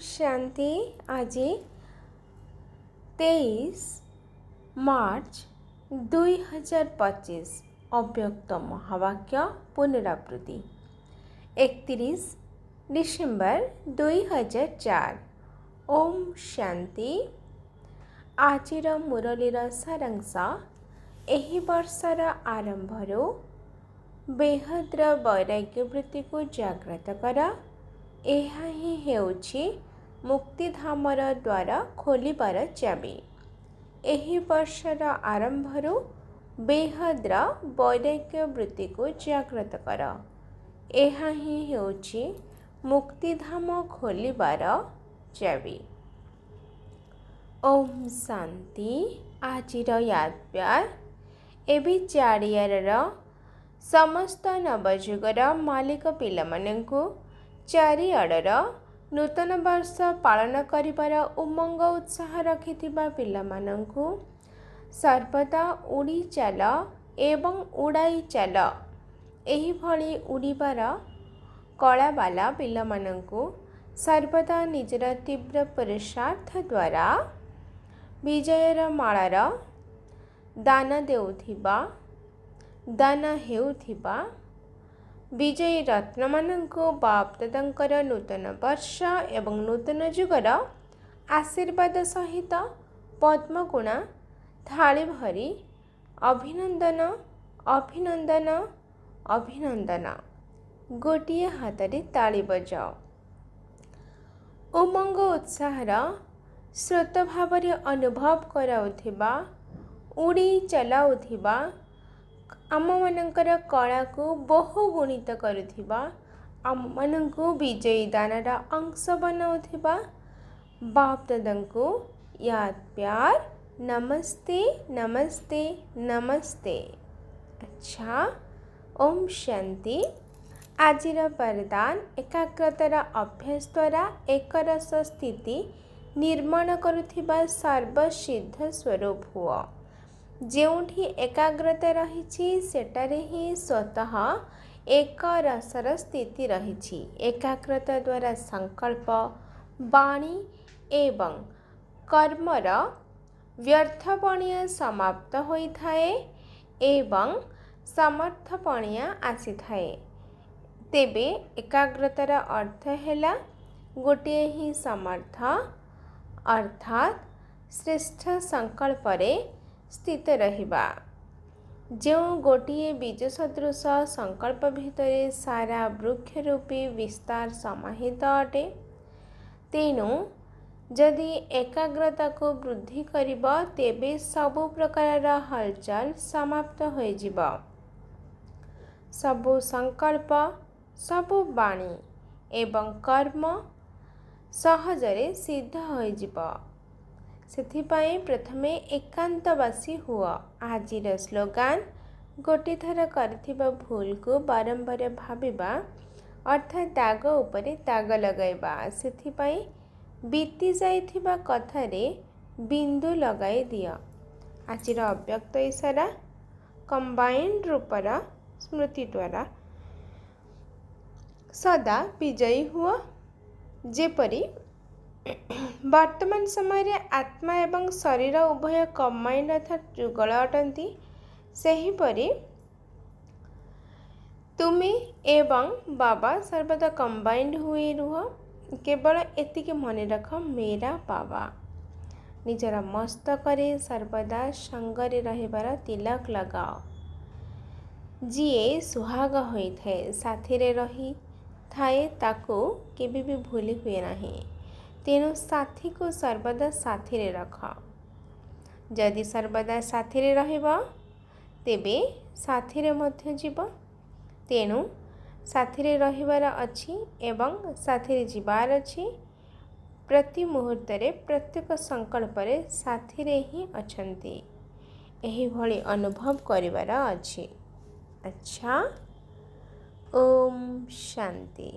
शांति। आज 23 मार्च 2025 अव्यक्त महावाक्य पुनरावृत्ति 31 डिसेम्बर 2004। ओम शांति। आजिर मुरलीर सारांश एही वर्षर आरंभरू बेहद्र वैराग्य वृत्ति को जागृत कर। ଏହା ହିଁ ହେଉଛି ମୁକ୍ତିଧାମର ଦ୍ୱାର ଖୋଲିବାର ଚାବି। ଏହି ବର୍ଷର ଆରମ୍ଭରୁ ବେହଦ୍ର ବୈରାଗ୍ୟ ବୃତ୍ତିକୁ ଜାଗ୍ରତ କର। ଏହା ହିଁ ହେଉଛି ମୁକ୍ତିଧାମ ଖୋଲିବାର ଚାବି। ଓମ୍ ଶାନ୍ତି। ଆଜିର ୟାଦବ୍ୟାର ଏବେ ଚାରିଆଡ଼ର ସମସ୍ତ ନବଯୁଗର ମାଲିକ ପିଲାମାନଙ୍କୁ ଚାରିଆଡ଼ର ନୂତନ ବର୍ଷ ପାଳନ କରିବାର ଉମଙ୍ଗ ଉତ୍ସାହ ରଖିଥିବା ପିଲାମାନଙ୍କୁ ସର୍ବଦା ଉଡ଼ି ଚାଲ ଏବଂ ଉଡ଼ାଇ ଚାଲ। ଏହିଭଳି ଉଡ଼ିବାର କଳାବାଲା ପିଲାମାନଙ୍କୁ ସର୍ବଦା ନିଜର ତୀବ୍ର ପୁରୁଷାର୍ଥ ଦ୍ୱାରା ବିଜୟର ମାଳାର ଦାନ ହେଉଥିବା ବିଜୟୀ ରତ୍ନମାନଙ୍କୁ ବାପଦାଦାଙ୍କର ନୂତନ ବର୍ଷ ଏବଂ ନୂତନ ଯୁଗର ଆଶୀର୍ବାଦ ସହିତ ପଦ୍ମଗୁଣା ଥାଳି ଭରି ଅଭିନନ୍ଦନ ଅଭିନନ୍ଦନ ଅଭିନନ୍ଦନ। ଗୋଟିଏ ହାତରେ ତାଳି ବଜାଅ। ଉମଙ୍ଗ ଉତ୍ସାହର ସ୍ରୋତ ଭାବରେ ଅନୁଭବ କରାଉଥିବା ଉଡ଼ି ଚଲାଉଥିବା ଆମମାନଙ୍କର କଳାକୁ ବହୁ ଗୁଣିତ କରୁଥିବା ଆମମାନଙ୍କୁ ବିଜୟୀ ଦାନର ଅଂଶ ବନାଉଥିବା ବାପଦାଦାଙ୍କୁ ୟାଦ ପ୍ୟାର ନମସ୍ତେ ନମସ୍ତେ ନମସ୍ତେ। ଆଚ୍ଛା, ଓମ୍ ଶାନ୍ତି। ଆଜିର ବରଦାନ ଏକାଗ୍ରତାର ଅଭ୍ୟାସ ଦ୍ୱାରା ଏକରସ ସ୍ଥିତି ନିର୍ମାଣ କରୁଥିବା ସର୍ବସିଦ୍ଧ ସ୍ୱରୂପ ହୁଅ। ଯେଉଁଠି ଏକାଗ୍ରତା ରହିଛି ସେଠାରେ ହିଁ ସ୍ୱତଃ ଏକ ରସର ସ୍ଥିତି ରହିଛି। ଏକାଗ୍ରତା ଦ୍ୱାରା ସଂକଳ୍ପ, ବାଣୀ ଏବଂ କର୍ମର ବ୍ୟର୍ଥପଣିଆ ସମାପ୍ତ ହୋଇଥାଏ ଏବଂ ସମର୍ଥପଣିଆ ଆସିଥାଏ। ତେବେ ଏକାଗ୍ରତାର ଅର୍ଥ ହେଲା ଗୋଟିଏ ହିଁ ସମର୍ଥ ଅର୍ଥାତ୍ ଶ୍ରେଷ୍ଠ ସଂକଳ୍ପରେ ସ୍ଥିତ ରହିବା। ଯେଉଁ ଗୋଟିଏ ବୀଜ ସଦୃଶ ସଂକଳ୍ପ ଭିତରେ ସାରା ବୃକ୍ଷ ରୂପୀ ବିସ୍ତାର ସମାହିତ ଅଟେ। ତେଣୁ ଯଦି ଏକାଗ୍ରତାକୁ ବୃଦ୍ଧି କରିବ ତେବେ ସବୁ ପ୍ରକାରର ହଲଚଲ ସମାପ୍ତ ହୋଇଯିବ। ସବୁ ସଂକଳ୍ପ, ସବୁ ବାଣୀ ଏବଂ କର୍ମ ସହଜରେ ସିଦ୍ଧ ହୋଇଯିବ। ସେଥିପାଇଁ ପ୍ରଥମେ ଏକାନ୍ତବାସୀ ହୁଅ। ଆଜିର ସ୍ଲୋଗାନ ଗୋଟିଏ ଥର କରିଥିବା ଭୁଲକୁ ବାରମ୍ବାର ଭାବିବା ଅର୍ଥାତ୍ ଦାଗ ଉପରେ ଦାଗ ଲଗାଇବା। ସେଥିପାଇଁ ବିତି ଯାଇଥିବା କଥାରେ ବିନ୍ଦୁ ଲଗାଇ ଦିଅ। ଆଜିର ଅବ୍ୟକ୍ତ ଇଶାରା କମ୍ବାଇନ୍ଡ ରୂପର ସ୍ମୃତି ଦ୍ୱାରା ସଦା ବିଜୟୀ ହୁଅ। ଯେପରି ବର୍ତ୍ତମାନ ସମୟରେ ଆତ୍ମା ଏବଂ ଶରୀର ଉଭୟ କମ୍ବାଇନ୍ଡ ଅର୍ଥାତ୍ ଯୁଗଳ ଅଟନ୍ତି, ସେହିପରି ତୁମେ ଏବଂ ବାବା ସର୍ବଦା କମ୍ବାଇନ୍ଡ ହୋଇ ରୁହ। କେବଳ ଏତିକି ମନେ ରଖ, ମେରା ବାବା। ନିଜର ମସ୍ତକରେ ସର୍ବଦା ସଙ୍ଗରେ ରହିବାର ତିଲକ ଲଗାଅ। ଯିଏ ସୁହାଗ ହୋଇଥାଏ, ସାଥିରେ ରହିଥାଏ, ତାକୁ କେବେ ବି ଭୁଲି ହୁଏ ନାହିଁ। ତେଣୁ ସାଥୀକୁ ସର୍ବଦା ସାଥିରେ ରଖ। ଯଦି ସର୍ବଦା ସାଥିରେ ରହିବ ତେବେ ସାଥିରେ ମଧ୍ୟ ଯିବ। ତେଣୁ ସାଥିରେ ରହିବାର ଅଛି ଏବଂ ସାଥିରେ ଯିବାର ଅଛି। ପ୍ରତି ମୁହୂର୍ତ୍ତରେ ପ୍ରତ୍ୟେକ ସଂକଳ୍ପରେ ସାଥିରେ ହିଁ ଅଛନ୍ତି, ଏହିଭଳି ଅନୁଭବ କରିବାର ଅଛି। ଆଚ୍ଛା, ଓମ୍ ଶାନ୍ତି।